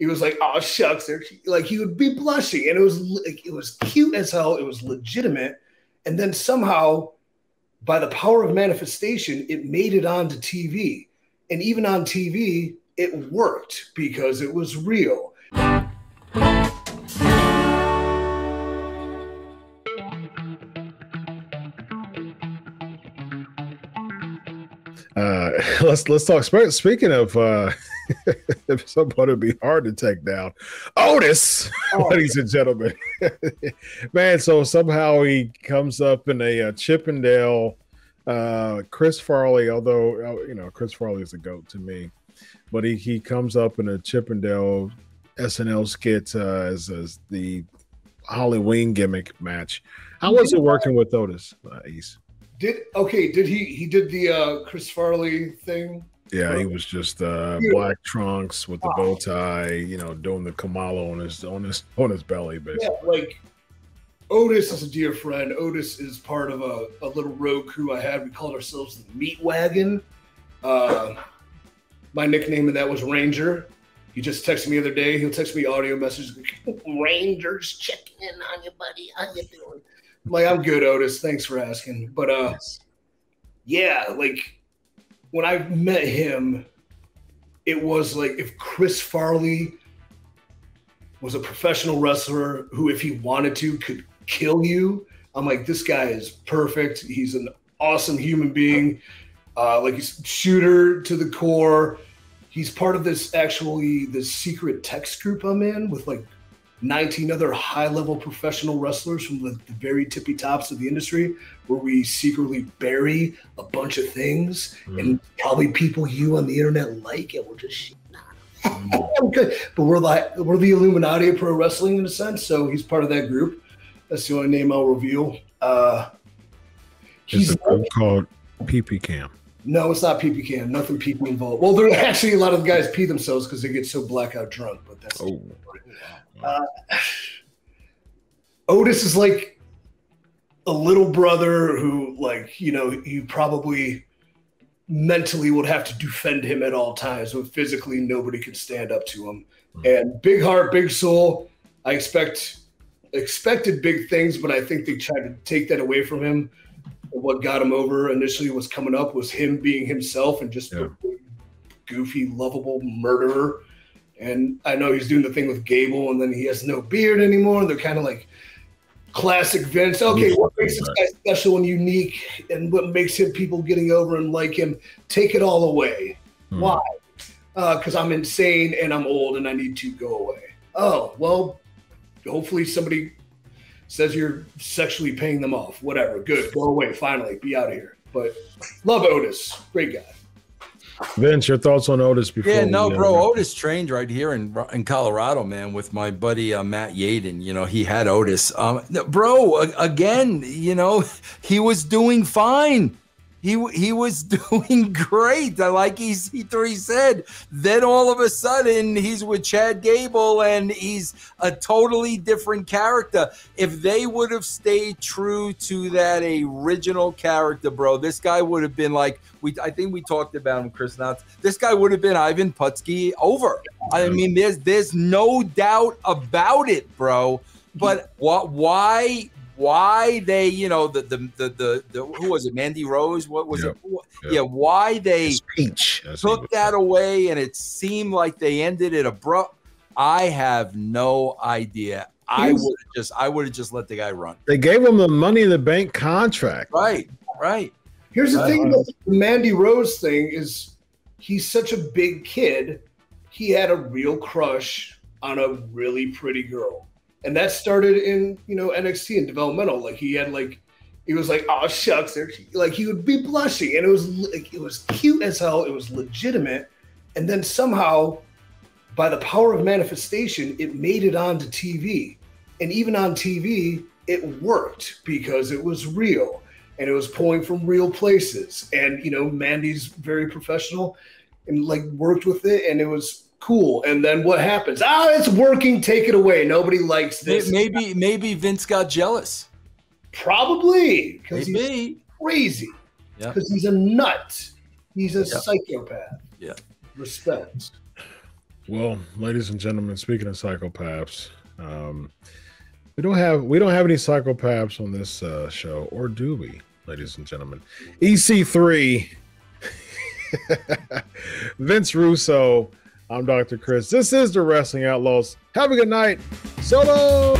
he was like, "Oh shucks," like he would be blushing, and it was cute as hell. It was legitimate, and then somehow, by the power of manifestation, it made it onto TV, and even on TV, it worked because it was real. Let's talk. Speaking of somebody would be hard to take down, Otis, ladies and gentlemen, man. So somehow he comes up in a Chippendale. Chris Farley, although Chris Farley is a GOAT to me, but he comes up in a Chippendale SNL skit as the Halloween gimmick match. How was it working with Otis, Ace? Did he did the Chris Farley thing? Yeah, he was just black trunks with the bow tie, doing the Kamala on his belly, basically. Yeah, like Otis is a dear friend. Otis is part of a little rogue crew I had. We called ourselves the Meat Wagon. My nickname in that was Ranger. He just texted me the other day. He'll text me audio messages. Rangers checking in on you, buddy. How you doing? I'm like, I'm good, Otis. Thanks for asking. But yeah, like when I met him, it was like if Chris Farley was a professional wrestler who, if he wanted to, could kill you. I'm like, this guy is perfect. He's an awesome human being. Like he's a shooter to the core. He's part of this secret text group I'm in with like 19 other high-level professional wrestlers from the very tippy tops of the industry, where we secretly bury a bunch of things and probably people you on the internet like, and we're just shitting on them. But we're the Illuminati of pro wrestling in a sense. So he's part of that group. That's the only name I'll reveal. It's a group called PP Cam. No, it's not PP Cam. Nothing PP involved. Well, there actually a lot of the guys pee themselves because they get so blackout drunk. But that's Otis is like a little brother who, like, you probably mentally would have to defend him at all times, but physically nobody could stand up to him. And big heart, big soul. I expected big things, but I think they tried to take that away from him. What got him over initially was coming up was him being himself and just a goofy, lovable murderer. And I know he's doing the thing with Gable, and then he has no beard anymore. They're kind of like classic Vince. Okay, what makes this guy special and unique, and what makes him people getting over and like him? Take it all away. Why? Because I'm insane and I'm old and I need to go away. Oh, well, hopefully somebody says you're sexually paying them off. Whatever. Good. Go away. Finally. Be out of here. But love Otis. Great guy. Vince, your thoughts on Otis before? Yeah, no, bro. Otis trained right here in Colorado, man, with my buddy Matt Yaden. He had Otis. Bro, again, he was doing fine. He was doing great. Like EC3 said. Then all of a sudden, he's with Chad Gable, and he's a totally different character. If they would have stayed true to that original character, bro, this guy would have been like, I think we talked about him, Chris Knotts. This guy would have been Ivan Putski over. I mean, there's no doubt about it, bro. But why they, the who was it, Mandy Rose? What was it? Yeah, why they took that away, and it seemed like they ended it abrupt. I have no idea. I would have just let the guy run. They gave him the Money in the Bank contract. Right. Here's the thing about the Mandy Rose thing is he's such a big kid. He had a real crush on a really pretty girl. And that started in, NXT and developmental. Like he was like, oh shucks, like he would be blushing, and it was cute as hell. It was legitimate, and then somehow, by the power of manifestation, it made it onto TV, and even on TV, it worked because it was real, and it was pulling from real places. And Mandy's very professional, and like worked with it, and it was cool. And then what happens? It's working. Take it away. Nobody likes this. Maybe Vince got jealous. Probably because he's crazy. Yeah. Because he's a nut. He's a psychopath. Yeah. Respect. Well, ladies and gentlemen, speaking of psychopaths, we don't have any psychopaths on this show, or do we, ladies and gentlemen? EC3, Vince Russo. I'm Dr. Chris. This is the Wrestling Outlaws. Have a good night. Solo.